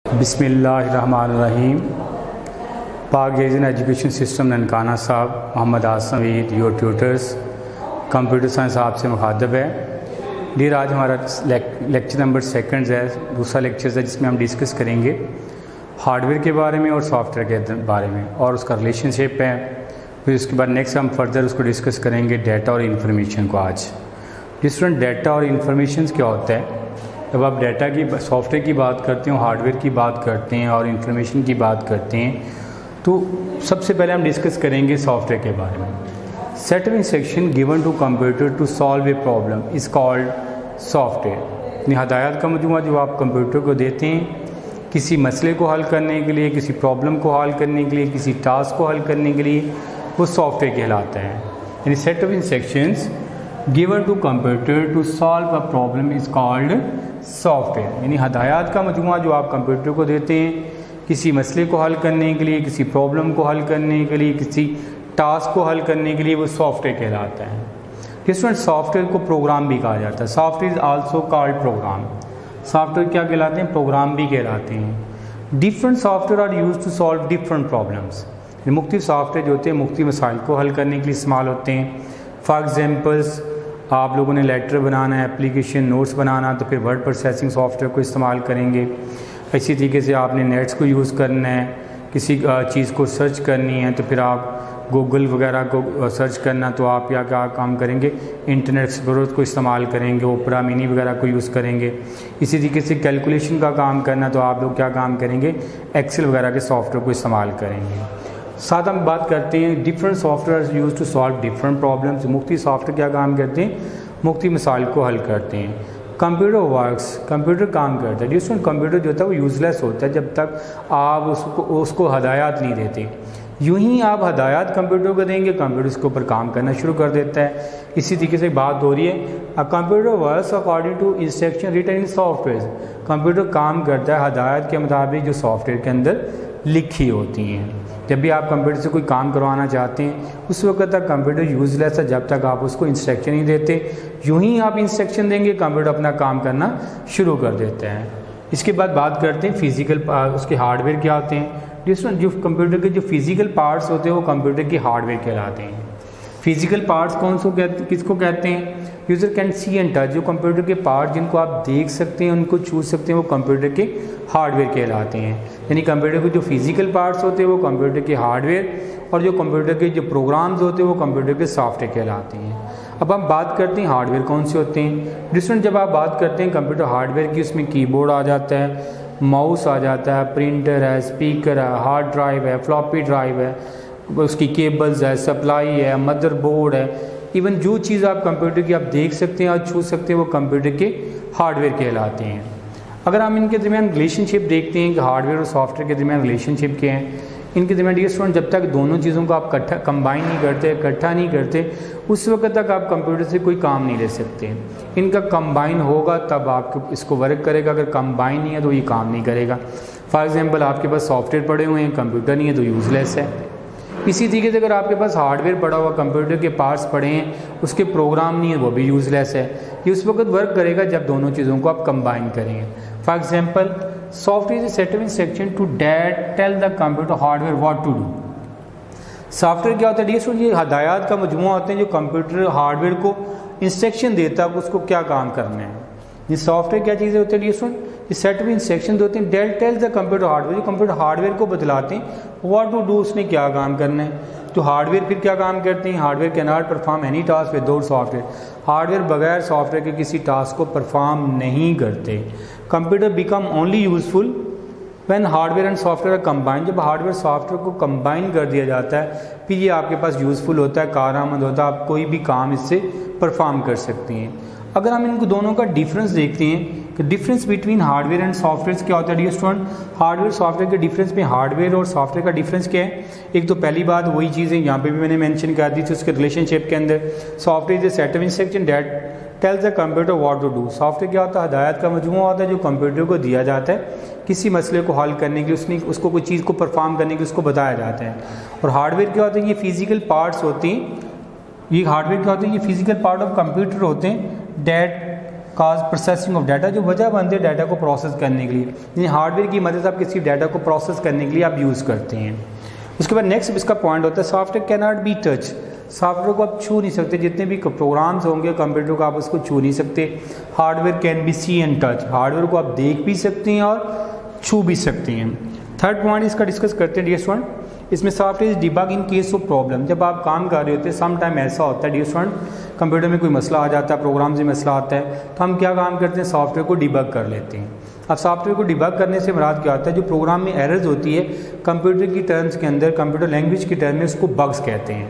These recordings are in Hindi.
बिस्मिल्लाहिर्रहमानिर्रहीम। पाक Aegean education system Nankana Sahib, Mohammad आसम ईद, योर ट्यूटर्स, कंप्यूटर साइंस आपसे मुखातब है। डियर, आज हमारा लेक्चर नंबर 2 है, दूसरा लेक्चर है जिसमें हम डिस्कस करेंगे हार्डवेयर के बारे में और सॉफ्टवेयर के बारे में और उसका रिलेशनशिप है। फिर उसके बाद नेक्स्ट हम फर्दर उसको डिस्कस करेंगे डाटा और इन्फॉर्मेशन को। आज डिफरेंट डाटा और इन्फॉर्मेशन क्या होता है। जब आप डाटा की सॉफ्टवेयर की बात करते हो, हार्डवेयर की बात करते हैं और इन्फॉर्मेशन की बात करते हैं, तो सबसे पहले हम डिस्कस करेंगे सॉफ्टवेयर के बारे में। Set of instruction given to computer to solve a problem is called software. हदायत का मजमूआ जो आप कंप्यूटर को देते हैं किसी मसले को हल करने के लिए, किसी प्रॉब्लम को हल करने के लिए, किसी टास्क को हल करने के लिए, वो सॉफ्टवेयर कहलाता है। यानी set of instructions given to computer to solve a problem is called software. यानी हदायत का मजमूआ जो आप कंप्यूटर को देते हैं किसी मसले को हल करने के लिए, किसी प्रॉब्लम को हल करने के लिए, किसी टास्क को हल करने के लिए, वो सॉफ्टवेयर कहलाता है। डिफरेंट सॉफ्टवेयर को प्रोग्राम भी कहा जाता है। Software is also called program. Software क्या कहलाते हैं? प्रोग्राम भी कहलाते हैं। Different software are use to solve different problems. मुख्तलिफ सॉफ्टवेयर जो होते हैं मुख्तलिफ मसाइल को हल करने के लिए इस्तेमाल होते हैं। फॉर एग्जांपल्स, आप लोगों ने लेटर बनाना है, एप्लीकेशन नोट्स बनाना, तो फिर वर्ड प्रोसेसिंग सॉफ्टवेयर को इस्तेमाल करेंगे। इसी तरीके से आपने नेट्स को यूज़ करना है, किसी चीज़ को सर्च करनी है, तो फिर आप गूगल वगैरह को सर्च करना, तो आप क्या काम करेंगे? इंटरनेट एक्सप्लोरर को इस्तेमाल करेंगे, ओपरा मिनी वगैरह को यूज़ करेंगे। इसी तरीके से कैलकुलेशन का काम करना, तो आप लोग क्या काम करेंगे? एक्सेल वगैरह के सॉफ्टवेयर को इस्तेमाल करेंगे। साथ हम बात करते हैं different software use to solve different problems. मुख्तलिफ सॉफ्टवेयर क्या काम करते हैं? मुख्तलिफ मसाइल को हल करते हैं। कंप्यूटर वर्क्स, कंप्यूटर काम करता है। डिफरेंट कंप्यूटर जो होता है वो यूज़लेस होता है जब तक आप उसको हदायत नहीं देते। यूँ ही आप हदायत कंप्यूटर को देंगे, कंप्यूटर इसके ऊपर काम करना शुरू कर देता है। इसी तरीके से बात हो रही है a computer works according to instruction written in software. Computer काम करता है हदायत के मुताबिक जो सॉफ्टवेयर के अंदर लिखी होती हैं। जब भी आप कंप्यूटर से कोई काम करवाना चाहते हैं उस वक्त तक कंप्यूटर यूज़लेस है जब तक आप उसको इंस्ट्रक्शन नहीं देते। यूँ ही आप इंस्ट्रक्शन देंगे कंप्यूटर अपना काम करना शुरू कर देता है। इसके बाद बात करते हैं फिज़िकल उसके हार्डवेयर क्या होते हैं। जो कंप्यूटर के जो फिज़िकल पार्ट्स होते हैं वो कंप्यूटर के हार्डवेयर कहलाते हैं। फिज़िकल पार्ट्स किसको कहते हैं? User can see and touch. जो कंप्यूटर के पार्ट जिनको आप देख सकते हैं, उनको छू सकते हैं, वो कंप्यूटर के हार्डवेयर कहलाते हैं। यानी कंप्यूटर के जो फिज़िकल पार्ट्स होते हैं वो कंप्यूटर के हार्डवेयर, और जो कंप्यूटर के जो प्रोग्राम्स होते हैं वो कंप्यूटर के सॉफ्टवेयर कहलाते हैं। अब हम बात करते हैं हार्डवेयर कौन से होते हैं। डिफरेंट जब आप बात करते हैं कंप्यूटर हार्डवेयर की, उसमें कीबोर्ड आ जाता है, माउस आ जाता है, प्रिंटर है, स्पीकर है, हार्ड ड्राइव है, फ्लॉपी ड्राइव है, उसकी केबल्स है, सप्लाई है, मदरबोर्ड है। इवन जो चीज़ आप कंप्यूटर की आप देख सकते हैं और छू सकते हैं वो कंप्यूटर के हार्डवेयर कहलाते हैं। अगर हम इनके दरमियान रिलेशनशिप देखते हैं कि हार्डवेयर और सॉफ्टवेयर के दरमियान रिलेशनशिप क्या है, इनके दरमियान डियर स्टूडेंट जब तक दोनों चीज़ों को आप कंबाइन नहीं करते, इकट्ठा नहीं करते, उस वक्त तक आप कंप्यूटर से कोई काम नहीं ले सकते। इनका कंबाइन होगा तब आप इसको वर्क करेगा। अगर कंबाइन नहीं है तो ये काम नहीं करेगा। फॉर एग्जांपल, आपके पास सॉफ्टवेयर पड़े हुए हैं, कंप्यूटर नहीं है तो यूज़लेस है। इसी तरीके से अगर आपके पास हार्डवेयर पड़ा हुआ, कंप्यूटर के पार्ट्स पड़े हैं, उसके प्रोग्राम नहीं है, वो भी यूज़लेस है। ये उस वक्त वर्क करेगा जब दोनों चीज़ों को आप कंबाइन करेंगे। For example, software is set of instruction to tell the computer hardware what to do. Software क्या होता है? ये हदायत का मजमूआ होते हैं जो कंप्यूटर हार्डवेयर को इंस्ट्रक्शन देता है उसको क्या काम करना है। ये सॉफ्टवेयर क्या चीज़ें होती है? ये सेट ऑफ इंस्ट्रक्शन होते हैं टेल द कंप्यूटर हार्डवेयर, जो कंप्यूटर हार्डवेयर को बतलाते हैं व्हाट टू डू, उसने क्या काम करना है। तो हार्डवेयर फिर क्या काम करते हैं? Hardware can not perform any task without software. Hardware बगैर सॉफ्टवेयर के किसी टास्क को परफॉर्म नहीं करते। Computer become only useful when hardware and software combine. जब हार्डवेयर सॉफ्टवेयर को कंबाइन कर दिया जाता है फिर ये आपके पास यूज़फुल होता है, कारआमद होता है, आप कोई भी काम इससे परफॉर्म कर सकते हैं। अगर हम इनको दोनों का डिफरेंस देखते हैं कि difference between hardware and software क्या होता है डियर स्टूडेंट। हार्डवेयर सॉफ्टवेयर के डिफरेंस में हार्डवेयर और सॉफ्टवेयर का डिफरेंस क्या है? एक तो पहली बात वही चीज़ है, यहाँ पे भी मैंने मेंशन कर दी थी उसके रिलेशनशिप के अंदर। Software is set of instruction that tells the computer what to do. Software क्या होता है? हदायत का मजमूआ होता है जो कंप्यूटर को दिया जाता है किसी मसले को हल करने के लिए, उसको कोई चीज़ को परफॉर्म करने के लिए उसको बताया जाता है। और हार्डवेयर क्या होता है? ये फिजिकल पार्ट्स होती हैं। ये हार्डवेयर क्या होते हैं? ये फिजिकल पार्ट ऑफ कंप्यूटर होते हैं that cause processing of data, जो वजह बनती है डाटा को प्रोसेस करने के लिए, यानी हार्डवेयर की मदद से आप किसी डाटा को प्रोसेस करने के लिए आप यूज़ करते हैं। उसके बाद नेक्स्ट इसका पॉइंट होता है software can not be touch, software को आप छू नहीं सकते, जितने भी प्रोग्राम्स होंगे कंप्यूटर को आप उसको छू नहीं सकते। Hardware can be see and touch, hardware को आप देख भी सकते हैं और छू भी सकते हैं। थर्ड पॉइंट इसका डिस्कस करते हैं डियर स्टूडेंट, इसमें software is debug in case of problem, जब आप काम कर रहे होते हैं सम टाइम ऐसा होता है डियर स्टूडेंट, कंप्यूटर में कोई मसला आ जाता है, प्रोग्राम से मसला आता है, तो हम क्या काम करते हैं सॉफ्टवेयर को डिबग कर लेते हैं। अब सॉफ्टवेयर को डिबग करने से मुराद क्या होता है, जो प्रोग्राम में एरर्स होती है कंप्यूटर की टर्म्स के अंदर, कंप्यूटर लैंग्वेज की टर्म में उसको बग्स कहते हैं।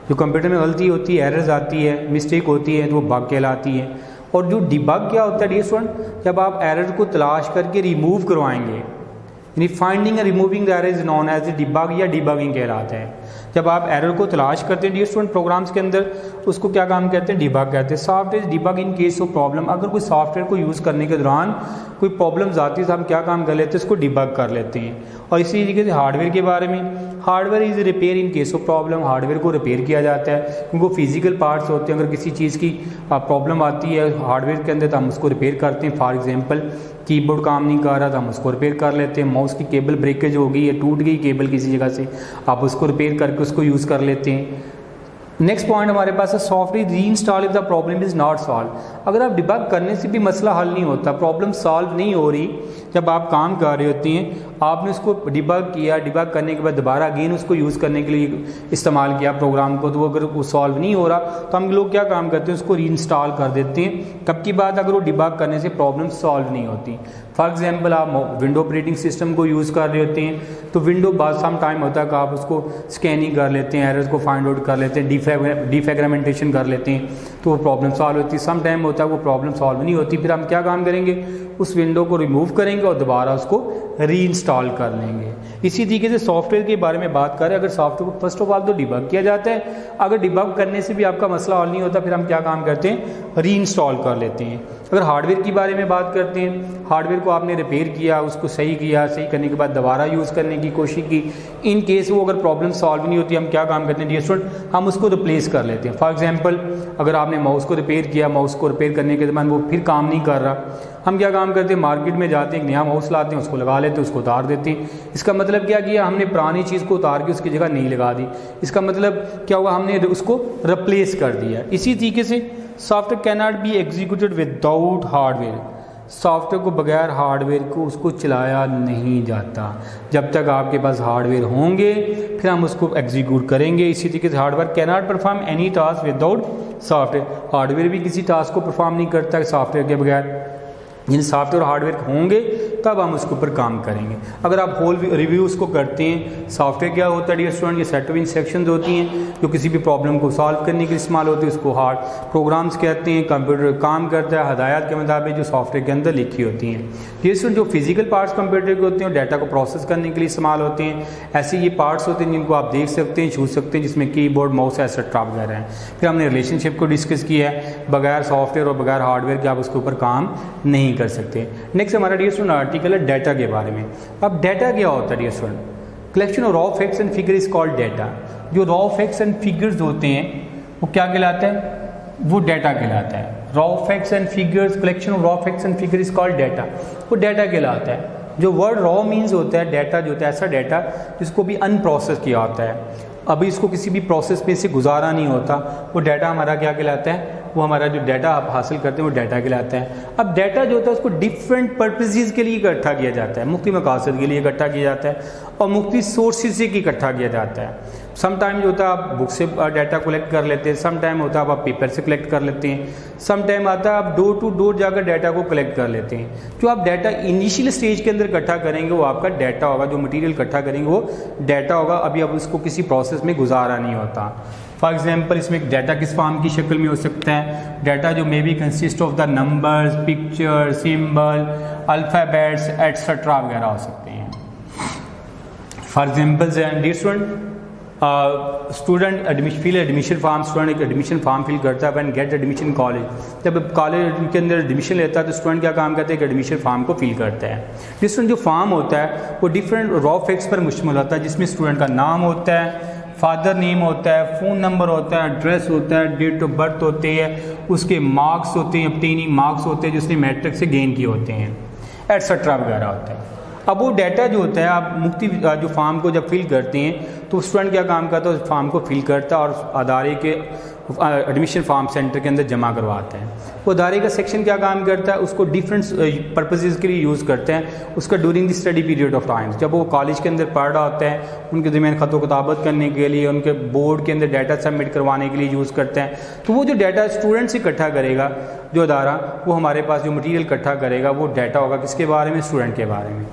जो कंप्यूटर में गलती होती है, एरर्स आती है, मिस्टेक होती है, तो वो बग कहलाती है। और जो डिबग क्या होता है डियर स्टूडेंट, जब आप एरर को तलाश करके रिमूव करवाएंगे, यानी finding and removing the error is known as debug या डिबगिंग कहलाता है। जब आप एरर को तलाश करते हैं डियर स्टूडेंट प्रोग्राम्स के अंदर, उसको क्या काम कहते हैं, डिबग कहते हैं। Software debug in case of problem, अगर कोई सॉफ्टवेयर को यूज़ करने के दौरान कोई प्रॉब्लम्स आती है तो हम क्या काम कर लेते हैं, उसको डिबग कर लेते हैं। और इसी तरीके से हार्डवेयर के बारे में, hardware is repair in case of problem, hardware को रिपेयर किया जाता है क्योंकि वो फिजिकल पार्ट्स होते हैं, अगर किसी चीज़ की प्रॉब्लम आती है हार्डवेयर के अंदर तो हम उसको रिपेयर करते हैं। फॉर एग्जांपल कीबोर्ड काम नहीं कर रहा तो हम उसको रिपेयर कर लेते हैं, माउस की केबल ब्रेकेज हो गई है, टूट गई केबल किसी जगह से, आप उसको रिपेयर करके उसको यूज़ कर लेते हैं। नेक्स्ट पॉइंट हमारे पास है सॉफ्टवेयर री install if the problem is not solve, अगर आप डिबग करने से भी मसला हल नहीं होता, प्रॉब्लम सॉल्व नहीं हो रही, जब आप काम कर रहे होते हैं, आपने उसको डिबग किया, डिबग करने के बाद दोबारा अगेन उसको यूज़ करने के लिए इस्तेमाल किया प्रोग्राम को, तो वो अगर वो सॉल्व नहीं हो रहा तो हम लोग क्या काम करते हैं, उसको री इंस्टॉल कर देते हैं। कब की बात, अगर वो डिबग करने से प्रॉब्लम सॉल्व नहीं होती। फॉर एग्जांपल आप विंडो ऑपरेटिंग सिस्टम को यूज़ कर रहे होते हैं, तो विंडो बाद सम टाइम होता है कि आप उसको स्कैनिंग कर लेते हैं, एरर्स को फाइंड आउट कर लेते हैं, डिफ्रेगमेंटेशन कर लेते हैं, तो वो प्रॉब्लम सॉल्व होती है। सम टाइम होता है वो प्रॉब्लम सॉल्व नहीं होती, फिर हम क्या काम करेंगे, उस विंडो को रिमूव करेंगे और दोबारा उसको री इंस्टॉल कर लेंगे। इसी तरीके से सॉफ्टवेयर के बारे में बात करें, अगर सॉफ्टवेयर को फर्स्ट ऑफ ऑल तो डिबग किया जाता है, अगर डिबग करने से भी आपका मसला हल नहीं होता फिर हम क्या काम करते हैं, री इंस्टॉल कर लेते हैं। अगर हार्डवेयर के बारे में बात करते हैं, हार्डवेयर को आपने रिपेयर किया, उसको सही किया, सही करने के बाद दोबारा यूज़ करने की कोशिश की, इन केस वो अगर प्रॉब्लम सॉल्व नहीं होती हम क्या काम करते हैं डियर स्टूडेंट, हम उसको रिप्लेस कर लेते हैं। फॉर एग्जांपल अगर आपने माउस को रिपेयर किया, माउस को रिपेयर करने के बाद वो फिर काम नहीं कर रहा, हम क्या काम करते हैं, मार्केट में जाते हैं, एक नया माउस लाते हैं, उसको लगा लेते हैं, उसको उतार देते हैं। इसका मतलब क्या किया, हमने पुरानी चीज़ को उतार के उसकी जगह नहीं लगा दी, इसका मतलब क्या हुआ, हमने उसको रिप्लेस कर दिया। इसी तरीके से software can not be executed without hardware, software को बगैर हार्डवेयर को उसको चलाया नहीं जाता, जब तक आपके पास हार्डवेयर होंगे फिर हम उसको एग्जीक्यूट करेंगे। इसी तरीके से hardware can not perform any task without software, hardware भी किसी टास्क को परफॉर्म नहीं करता सॉफ्टवेयर के बगैर, जिन सॉफ्टवेयर हार्डवेयर होंगे तब हम उसके ऊपर काम करेंगे। अगर आप होल रिव्यू उसको करते हैं, सॉफ्टवेयर क्या होता है डियर स्टूडेंट, ये सेट ऑफ इंस्ट्रक्शंस होती हैं जो किसी भी प्रॉब्लम को सॉल्व करने के लिए इस्तेमाल होती है, उसको हार्ड प्रोग्राम्स कहते हैं। कंप्यूटर काम करता है हदायत के मुताबिक जो सॉफ्टवेयर के अंदर लिखी होती हैं। डियर स्टूडेंट जो फिजिकल पार्ट्स कंप्यूटर के होते हैं डाटा को प्रोसेस करने के लिए इस्तेमाल होते हैं, ऐसे ये पार्ट्स होते हैं जिनको आप देख सकते हैं, छू सकते हैं, जिसमें कीबोर्ड, माउस, एटसेट्रा वगैरह हैं। फिर हमने रिलेशनशिप को डिस्कस किया है, बगैर सॉफ्टवेयर और बगैर हार्डवेयर के आप उसके ऊपर काम नहीं कर सकते। नेक्स्ट हमारा डियर स्टूडेंट आर्टिकल है डाटा के बारे में। अब डाटा क्या होता है dear student, collection of raw facts and figure is called data. जो रॉ फैक्ट्स एंड फिगर्स होते हैं वो क्या कहलाता है, वो डाटा कहलाता है। Raw facts and figures, collection of raw facts and figure is called data, वो डाटा कहलाता है। जो वर्ड रॉ मीन्स होता है, डाटा जो होता है ऐसा डाटा जिसको भी अनप्रोसेस किया होता है, अभी इसको किसी भी प्रोसेस में से गुजारा नहीं होता, वो डाटा हमारा क्या कहलाता है, वो हमारा जो डाटा आप हासिल करते हैं वो डाटा कहलाता है। अब डाटा जो होता है उसको डिफरेंट पर्पसेस के लिए इकट्ठा किया जाता है, मुख्तलिफ मकासद के लिए इकट्ठा किया जाता है और मुख्तलिफ सोर्सेज से इकट्ठा किया जाता है। सम टाइम जो होता है आप बुक से डाटा कलेक्ट कर लेते हैं, सम टाइम होता है आप पेपर से कलेक्ट कर लेते हैं, सम टाइम आता है आप डोर टू डोर जाकर डाटा को कलेक्ट कर लेते हैं। जो आप डाटा इनिशियल स्टेज के अंदर इकट्ठा करेंगे वो आपका डाटा होगा, जो मटेरियल इकट्ठा करेंगे वो डाटा होगा, अभी अब उसको किसी प्रोसेस में गुजारा नहीं होता। फॉर एग्जाम्पल इसमें डाटा किस फॉर्म की शक्ल में हो सकता है, डाटा जो may be consist of the numbers, picture, symbol, alphabets etcetera वगैरह हो सकते हैं। For examples and dear student, student admission form, student एक एडमिशन फॉर्म फिल करता है व्हेन गेट एडमिशन कॉलेज, जब कॉलेज के अंदर एडमिशन लेता है तो स्टूडेंट क्या काम करता है, एक एडमिशन फॉर्म को फिल करता है। स्टूडेंट जो फॉर्म होता है वो डिफरेंट रॉ फैक्ट्स पर मुश्तमिल होता है, जिसमें स्टूडेंट का नाम होता है, फादर नेम होता है, फ़ोन नंबर होता है, एड्रेस होता है, डेट ऑफ बर्थ होती है, उसके मार्क्स होते हैं, अपटेनिंग मार्क्स होते हैं जो उसने मैट्रिक से गेन किए होते हैं, एट्सेट्रा वगैरह होता है। अब वो डाटा जो होता है आप मुफ्ती जो फॉर्म को जब फिल करते हैं तो स्टूडेंट क्या काम करता है, उस फॉर्म को फिल करता है और अदारे के एडमिशन फॉर्म सेंटर के अंदर जमा करवाते हैं। वो अदारे का सेक्शन क्या काम करता है, उसको डिफरेंट पर्पसेस के लिए यूज़ करते हैं उसका during the study period of time. जब वो कॉलेज के अंदर पढ़ रहा होता है उनके दरमियान ख़त किताबत करने के लिए, उनके बोर्ड के अंदर डाटा सबमिट करवाने के लिए यूज़ करते हैं। तो वो जो डाटा स्टूडेंट से इकट्ठा करेगा जो अदारा, वो हमारे पास जो मटीरियल इकट्ठा करेगा वो डाटा होगा किसके बारे में, स्टूडेंट के बारे में।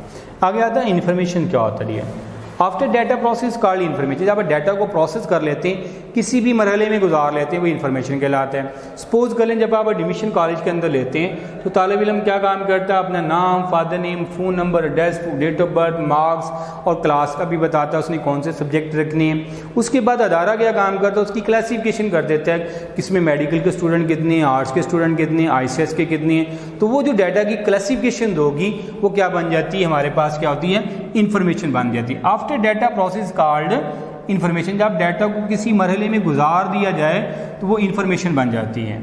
आगे आता है इन्फॉर्मेशन क्या होता है। After data process called information. जब आप डाटा को प्रोसेस कर लेते हैं, किसी भी मरहले में गुजार लेते हैं, वो इन्फॉर्मेशन कहलाता है। सपोज कर लें जब आप एडमिशन कॉलेज के अंदर लेते हैं तो तालिब इल्म क्या काम करता है, अपना नाम, father name, phone number, address, date of birth, marks और क्लास का भी बताता है उसने कौन से सब्जेक्ट रखने हैं। उसके बाद अदारा क्या काम करता है, उसकी क्लासिफिकेशन कर देता है किसमें मेडिकल के स्टूडेंट कितने हैं, आर्ट्स के स्टूडेंट कितने हैं, ICS के कितने हैं। तो वो जो डाटा की क्लासिफिकेशन होगी वो क्या बन जाती है, हमारे पास क्या होती है, इन्फॉर्मेशन बन जाती है। After data process called information. जब डाटा को किसी मरहले में गुजार दिया जाए तो वो इन्फॉर्मेशन बन जाती है।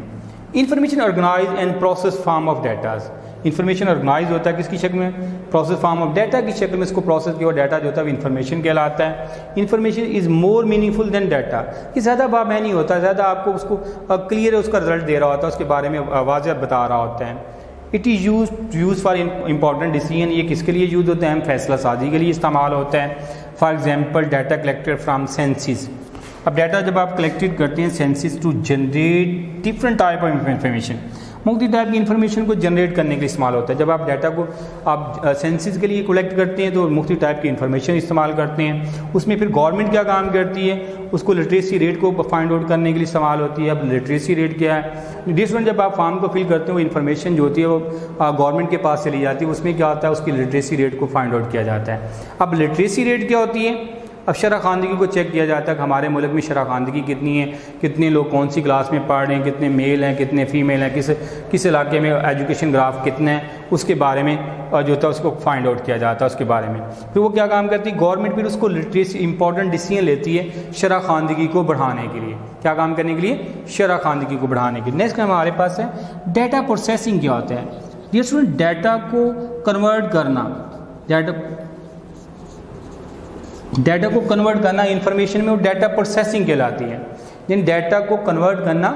Information organize and process form of datas. Information organize होता है किसकी शक्ल में, प्रोसेस फॉर्म ऑफ डाटा की शक्ल में इसको प्रोसेस किया हुआ डाटा जो होता है इन्फॉर्मेशन कहलाता है। Information is more meaningful than data. ये ज़्यादा बाबा नहीं होता, ज़्यादा आपको उसको क्लियर उसका रिजल्ट दे रहा होता है, उसके बारे में वाज़ह बता रहा होता है। It is use for important decision. ये किसके लिए यूज़ होता है, हम फैसला साजी के लिए इस्तेमाल होता है। For example data collected from census. अब डाटा जब आप कलेक्टेड करते हैं census to generate different type of information, मुख्तलिफ टाइप की इन्फॉर्मेशन को जनरेट करने के लिए इस्तेमाल होता है। जब आप डाटा को आप सेंसिस के लिए कलेक्ट करते हैं तो मुख्तलिफ टाइप की इन्फॉर्मेशन इस्तेमाल करते हैं। उसमें फिर गवर्नमेंट क्या काम करती है, उसको लिटरेसी रेट को फाइंड आउट करने के लिए इस्तेमाल होती है। अब लिटरेसी रेट क्या है, डिफरेंट जब आप फॉर्म को फिल करते हैं वो इन्फॉर्मेशन जो होती है वो गवर्नमेंट के पास चली जाती है। उसमें क्या होता है, उसकी लिटरेसी रेट को फाइंड आउट किया जाता है। अब लिटरेसी रेट क्या होती है, अब शरह ख़वानदगी को चेक किया जाता है कि हमारे मुल्क में शरह ख़वानदगी कितनी है, कितने लोग कौन सी क्लास में पढ़ रहे हैं, कितने मेल हैं, कितने फ़ीमेल हैं, किस इलाके में एजुकेशन ग्राफ कितने हैं, उसके बारे में जो होता है उसको फाइंड आउट किया जाता है उसके बारे में। फिर वो क्या काम करती है, गवर्नमेंट फिर उसको लिटरेसी इंपॉर्टेंट डिसीजन लेती है शरह ख़वानदगी को बढ़ाने के लिए। क्या काम करने के लिए, शरह ख़वानदगी को बढ़ाने के लिए। नेक्स्ट हमारे पास है डाटा प्रोसेसिंग। क्या होता है, ये स्टूडेंट डाटा को कन्वर्ट करना, डाटा को कन्वर्ट करना इंफॉर्मेशन में वो डाटा प्रोसेसिंग कहलाती है। जिन डाटा को कन्वर्ट करना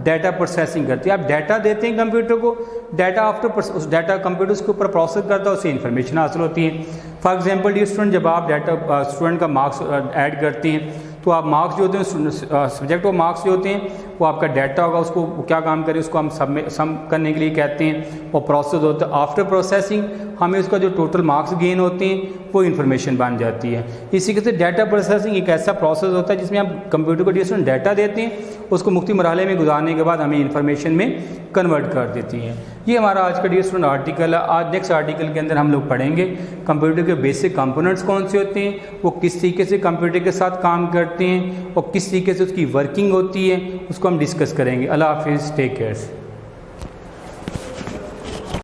डाटा प्रोसेसिंग करती है। आप डाटा देते हैं कंप्यूटर को, डाटा आफ्टर उस डाटा कंप्यूटर उसके ऊपर प्रोसेस करता है, उससे इन्फॉर्मेशन हासिल होती है। फॉर एग्जांपल डी स्टूडेंट जब आप डाटा स्टूडेंट का मार्क्स ऐड करते हैं तो आप मार्क्स जो होते हैं सब्जेक्ट और मार्क्स जो होते हैं वो आपका डाटा होगा, उसको क्या काम करें, उसको हम सम करने के लिए कहते हैं और प्रोसेस होता है। आफ्टर प्रोसेसिंग हमें उसका जो टोटल मार्क्स गेन होते हैं वो इन्फॉर्मेशन बन जाती है। इसी के साथ डाटा प्रोसेसिंग एक ऐसा प्रोसेस होता है जिसमें आप कंप्यूटर को डिफरेंट डाटा देते हैं, उसको मुख्तलिफ मरहले में गुजारने के बाद हमें इन्फॉर्मेशन में कन्वर्ट कर देती है। ये हमारा आज का स्टूडेंट आर्टिकल है। आज नेक्स्ट आर्टिकल के अंदर हम लोग पढ़ेंगे कंप्यूटर के बेसिक कंपोनेंट्स कौन से होते हैं, वो किस तरीके से कंप्यूटर के साथ काम करते हैं और किस तरीके से उसकी वर्किंग होती है, उसको हम डिस्कस करेंगे। अल्लाह हाफिज़, टेक केयर।